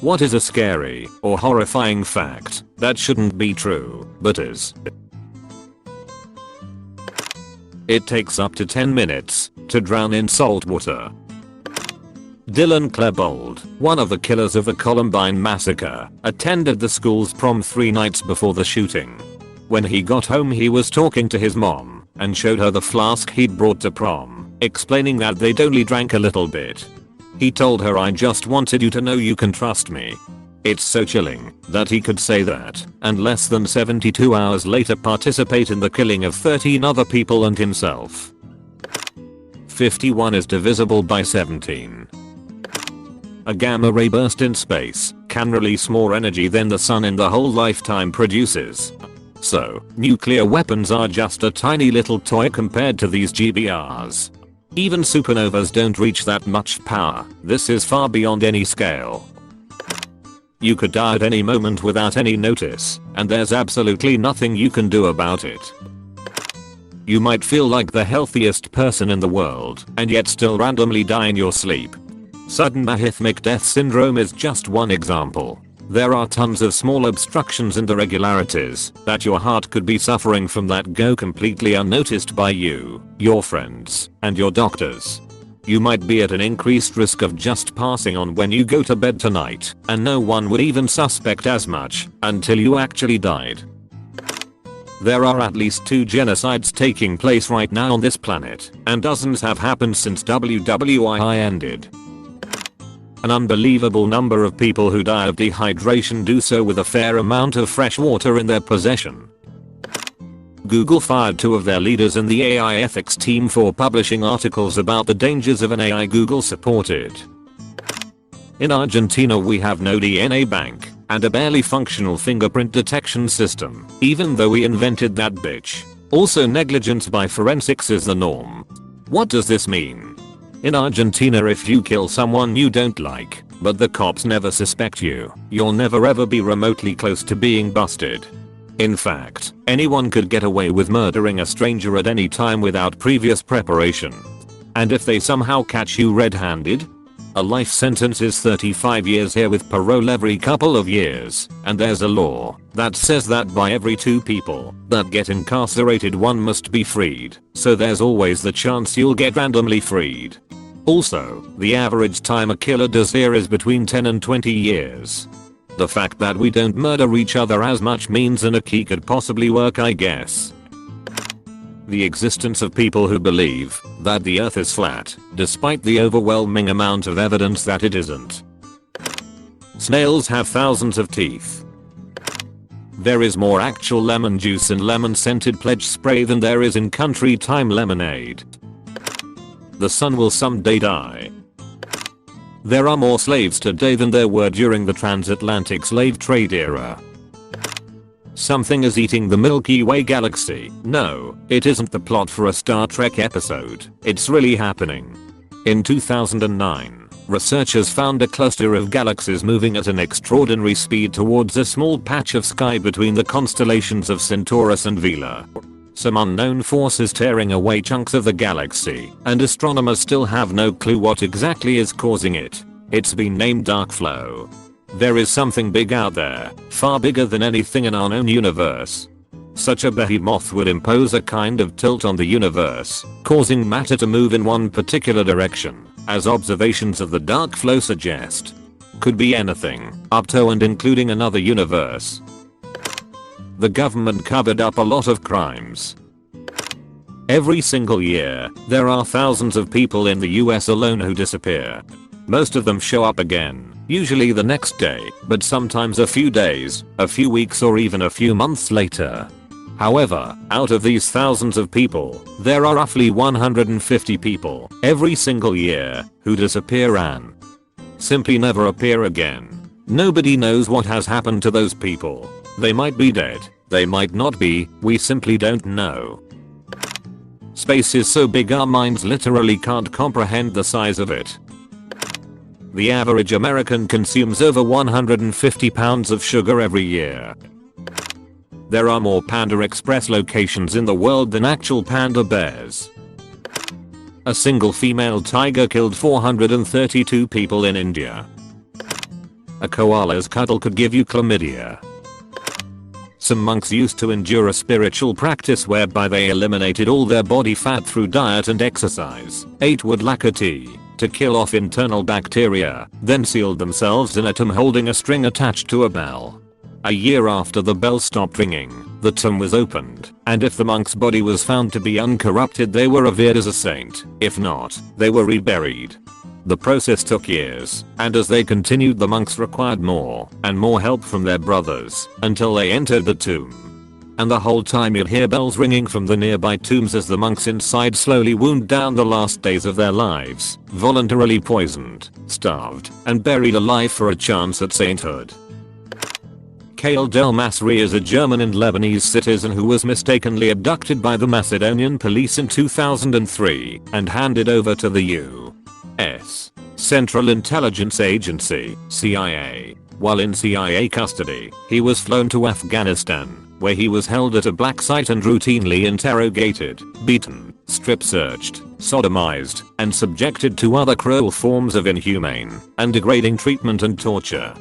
What is a scary or horrifying fact that shouldn't be true, but is? It takes up to 10 minutes to drown in salt water. Dylan Klebold, one of the killers of the Columbine massacre, attended the school's prom 3 nights before the shooting. When he got home he was talking to his mom and showed her the flask he'd brought to prom, explaining that they'd only drank a little bit. He told her, "I just wanted you to know you can trust me." It's so chilling that he could say that and less than 72 hours later participate in the killing of 13 other people and himself. 51 is divisible by 17. A gamma ray burst in space can release more energy than the sun in the whole lifetime produces. So, nuclear weapons are just a tiny little toy compared to these GBRs. Even supernovas don't reach that much power. This is far beyond any scale. You could die at any moment without any notice, and there's absolutely nothing you can do about it. You might feel like the healthiest person in the world, and yet still randomly die in your sleep. Sudden arrhythmic death syndrome is just one example. There are tons of small obstructions and irregularities that your heart could be suffering from that go completely unnoticed by you, your friends, and your doctors. You might be at an increased risk of just passing on when you go to bed tonight, and no one would even suspect as much until you actually died. There are at least 2 genocides taking place right now on this planet, and dozens have happened since WWII ended. An unbelievable number of people who die of dehydration do so with a fair amount of fresh water in their possession. Google fired 2 of their leaders in the AI ethics team for publishing articles about the dangers of an AI Google supported. In Argentina we have no DNA bank and a barely functional fingerprint detection system, even though we invented that bitch. Also, negligence by forensics is the norm. What does this mean? In Argentina, if you kill someone you don't like, but the cops never suspect you, you'll never ever be remotely close to being busted. In fact, anyone could get away with murdering a stranger at any time without previous preparation. And if they somehow catch you red-handed? A life sentence is 35 years here with parole every couple of years, and there's a law that says that by every 2 people that get incarcerated 1 must be freed, so there's always the chance you'll get randomly freed. Also, the average time a killer does here is between 10 and 20 years. The fact that we don't murder each other as much means an key could possibly work, I guess. The existence of people who believe that the earth is flat, despite the overwhelming amount of evidence that it isn't. Snails have thousands of teeth. There is more actual lemon juice in lemon scented pledge spray than there is in country time lemonade. The sun will someday die. There are more slaves today than there were during the transatlantic slave trade era. Something is eating the Milky Way galaxy. No, it isn't the plot for a Star Trek episode. It's really happening. In 2009, researchers found a cluster of galaxies moving at an extraordinary speed towards a small patch of sky between the constellations of Centaurus and Vela. Some unknown force is tearing away chunks of the galaxy, and astronomers still have no clue what exactly is causing it. It's been named dark flow. There is something big out there, far bigger than anything in our known universe. Such a behemoth would impose a kind of tilt on the universe, causing matter to move in one particular direction, as observations of the dark flow suggest. Could be anything, up to and including another universe. The government covered up a lot of crimes. Every single year, there are thousands of people in the US alone who disappear. Most of them show up again, usually the next day, but sometimes a few days, a few weeks, or even a few months later. However, out of these thousands of people, there are roughly 150 people every single year who disappear and simply never appear again. Nobody knows what has happened to those people. They might be dead, they might not be, we simply don't know. Space is so big our minds literally can't comprehend the size of it. The average American consumes over 150 pounds of sugar every year. There are more Panda Express locations in the world than actual panda bears. A single female tiger killed 432 people in India. A koala's cuddle could give you chlamydia. Some monks used to endure a spiritual practice whereby they eliminated all their body fat through diet and exercise, ate wood lacquer tea to kill off internal bacteria, then sealed themselves in a tomb holding a string attached to a bell. A year after the bell stopped ringing, the tomb was opened, and if the monk's body was found to be uncorrupted, they were revered as a saint. If not, they were reburied. The process took years, and as they continued, the monks required more and more help from their brothers until they entered the tomb. And the whole time you'd hear bells ringing from the nearby tombs as the monks inside slowly wound down the last days of their lives, voluntarily poisoned, starved, and buried alive for a chance at sainthood. Khaled El-Masri is a German and Lebanese citizen who was mistakenly abducted by the Macedonian police in 2003 and handed over to the U.S. Central Intelligence Agency (CIA). While in CIA custody, he was flown to Afghanistan, where he was held at a black site and routinely interrogated, beaten, strip-searched, sodomized, and subjected to other cruel forms of inhumane and degrading treatment and torture.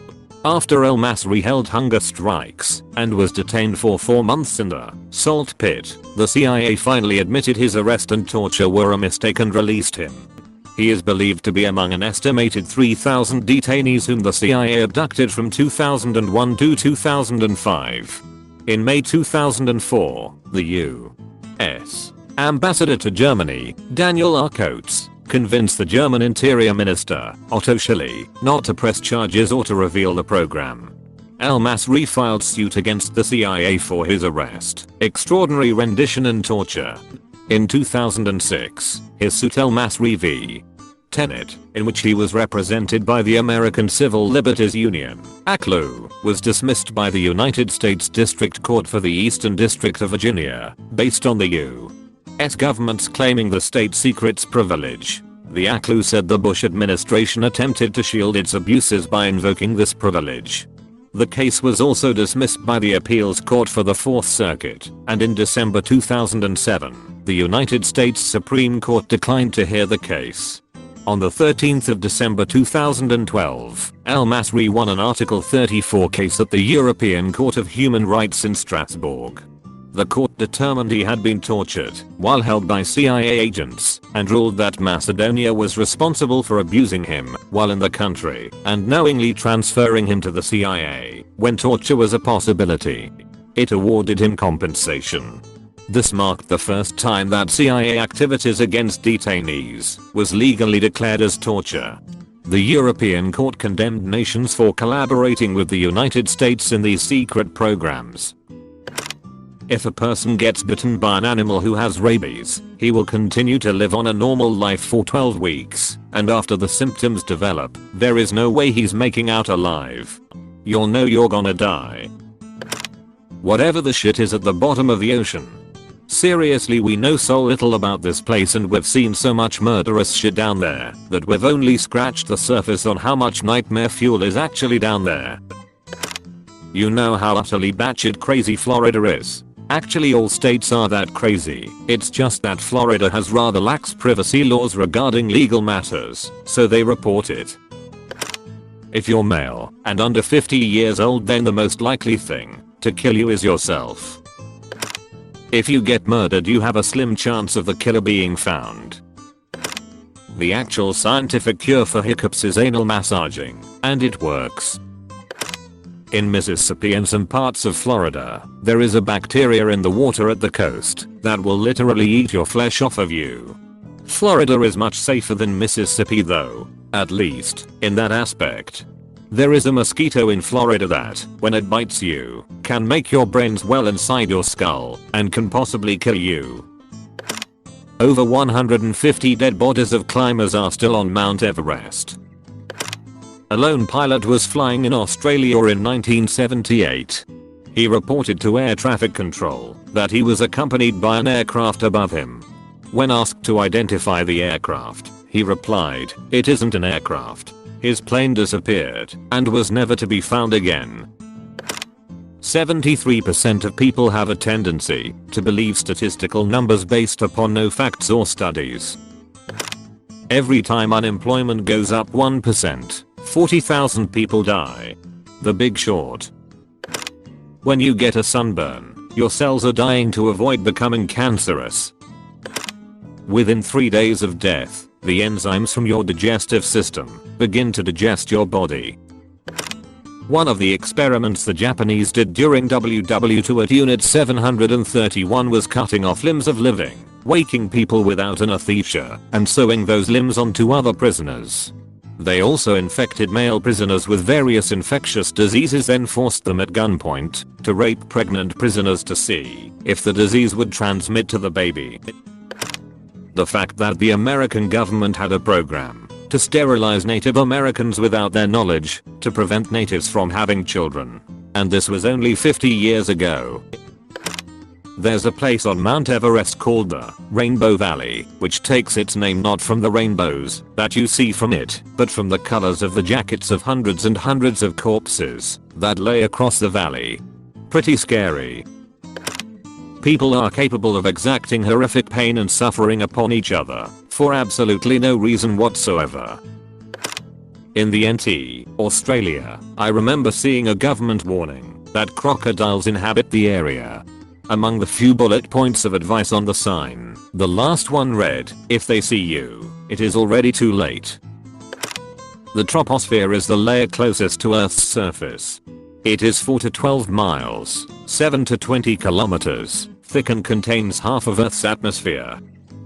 After El-Masri held hunger strikes and was detained for 4 months in the salt pit, the CIA finally admitted his arrest and torture were a mistake and released him. He is believed to be among an estimated 3,000 detainees whom the CIA abducted from 2001 to 2005. In May 2004, the U.S. Ambassador to Germany, Daniel R. Coates, convinced the German Interior Minister, Otto Schily, not to press charges or to reveal the program. El-Masri filed suit against the CIA for his arrest, extraordinary rendition and torture. In 2006, his suit El-Masri v. Tenet, in which he was represented by the American Civil Liberties Union, ACLU, was dismissed by the United States District Court for the Eastern District of Virginia, based on the U.S. government's claiming the state secrets privilege. The ACLU said the Bush administration attempted to shield its abuses by invoking this privilege. The case was also dismissed by the Appeals Court for the Fourth Circuit, and in December 2007, the United States Supreme Court declined to hear the case. On the 13th of December 2012, El-Masri won an Article 34 case at the European Court of Human Rights in Strasbourg. The court determined he had been tortured while held by CIA agents and ruled that Macedonia was responsible for abusing him while in the country and knowingly transferring him to the CIA when torture was a possibility. It awarded him compensation. This marked the first time that CIA activities against detainees was legally declared as torture. The European Court condemned nations for collaborating with the United States in these secret programs. If a person gets bitten by an animal who has rabies, he will continue to live on a normal life for 12 weeks, and after the symptoms develop, there is no way he's making out alive. You'll know you're gonna die. Whatever the shit is at the bottom of the ocean. Seriously, we know so little about this place and we've seen so much murderous shit down there that we've only scratched the surface on how much nightmare fuel is actually down there. You know how utterly batshit crazy Florida is. Actually, all states are that crazy. It's just that Florida has rather lax privacy laws regarding legal matters, so they report it. If you're male and under 50 years old, then the most likely thing to kill you is yourself. If you get murdered, you have a slim chance of the killer being found. The actual scientific cure for hiccups is anal massaging, and it works. In Mississippi and some parts of Florida, there is a bacteria in the water at the coast that will literally eat your flesh off of you. Florida is much safer than Mississippi though, at least in that aspect. There is a mosquito in Florida that, when it bites you, can make your brains well inside your skull and can possibly kill you. Over 150 dead bodies of climbers are still on Mount Everest. A lone pilot was flying in Australia in 1978. He reported to air traffic control that he was accompanied by an aircraft above him. When asked to identify the aircraft, he replied, "It isn't an aircraft." His plane disappeared and was never to be found again. 73% of people have a tendency to believe statistical numbers based upon no facts or studies. Every time unemployment goes up 1%, 40,000 people die. The Big Short. When you get a sunburn, your cells are dying to avoid becoming cancerous. Within 3 days of death, the enzymes from your digestive system begin to digest your body. One of the experiments the Japanese did during WW2 at Unit 731 was cutting off limbs of living, waking people without anesthesia, and sewing those limbs onto other prisoners. They also infected male prisoners with various infectious diseases, then forced them at gunpoint to rape pregnant prisoners to see if the disease would transmit to the baby. The fact that the American government had a program to sterilize Native Americans without their knowledge to prevent natives from having children. And this was only 50 years ago. There's a place on Mount Everest called the Rainbow Valley, which takes its name not from the rainbows that you see from it, but from the colors of the jackets of hundreds and hundreds of corpses that lay across the valley. Pretty scary. People are capable of exacting horrific pain and suffering upon each other for absolutely no reason whatsoever. In the NT, Australia, I remember seeing a government warning that crocodiles inhabit the area. Among the few bullet points of advice on the sign, the last one read, "If they see you, it is already too late." The troposphere is the layer closest to Earth's surface. It is 4 to 12 miles, 7 to 20 kilometers, thick and contains half of Earth's atmosphere.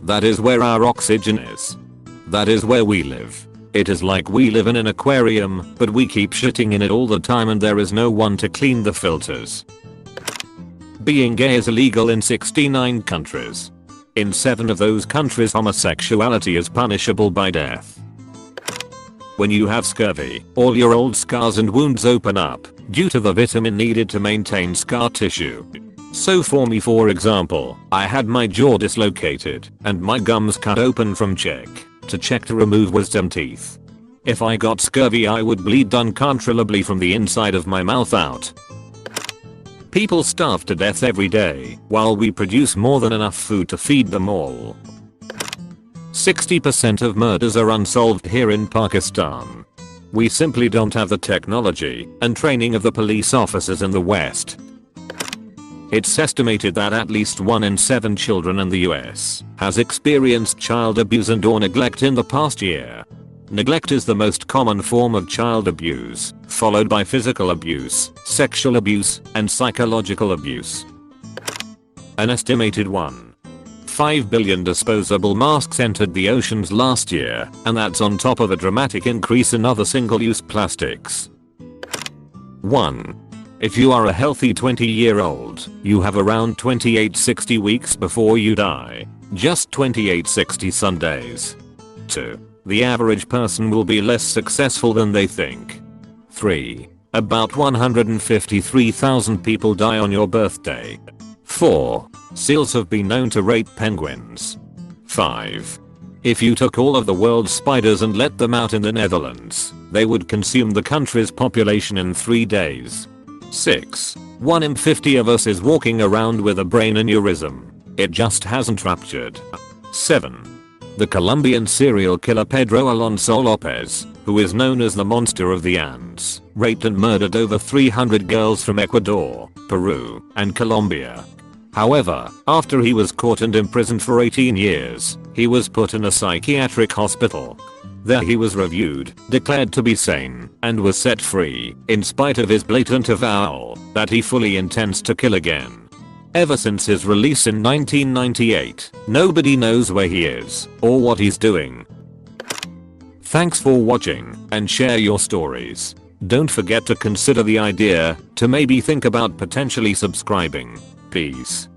That is where our oxygen is. That is where we live. It is like we live in an aquarium, but we keep shitting in it all the time and there is no one to clean the filters. Being gay is illegal in 69 countries. In 7 of those countries homosexuality is punishable by death. When you have scurvy, all your old scars and wounds open up due to the vitamin needed to maintain scar tissue. So for me, for example, I had my jaw dislocated and my gums cut open from check to remove wisdom teeth. If I got scurvy I would bleed uncontrollably from the inside of my mouth out. People starve to death every day while we produce more than enough food to feed them all. 60% of murders are unsolved here in Pakistan. We simply don't have the technology and training of the police officers in the West. It's estimated that at least 1 in 7 children in the US has experienced child abuse and or neglect in the past year. Neglect is the most common form of child abuse, followed by physical abuse, sexual abuse, and psychological abuse. An estimated 1.5 billion disposable masks entered the oceans last year, and that's on top of a dramatic increase in other single-use plastics. 1. If you are a healthy 20-year-old, you have around 2860 weeks before you die. Just 2860 Sundays. 2. The average person will be less successful than they think. 3. About 153,000 people die on your birthday. 4. Seals have been known to rape penguins. 5. If you took all of the world's spiders and let them out in the Netherlands, they would consume the country's population in 3 days. 6. 1 in 50 of us is walking around with a brain aneurysm. It just hasn't ruptured. 7. The Colombian serial killer Pedro Alonso Lopez, who is known as the Monster of the Andes, raped and murdered over 300 girls from Ecuador, Peru, and Colombia. However, after he was caught and imprisoned for 18 years, he was put in a psychiatric hospital. There he was reviewed, declared to be sane, and was set free, in spite of his blatant avowal that he fully intends to kill again. Ever since his release in 1998, nobody knows where he is or what he's doing. Thanks for watching and share your stories. Don't forget to consider the idea to maybe think about potentially subscribing. Peace.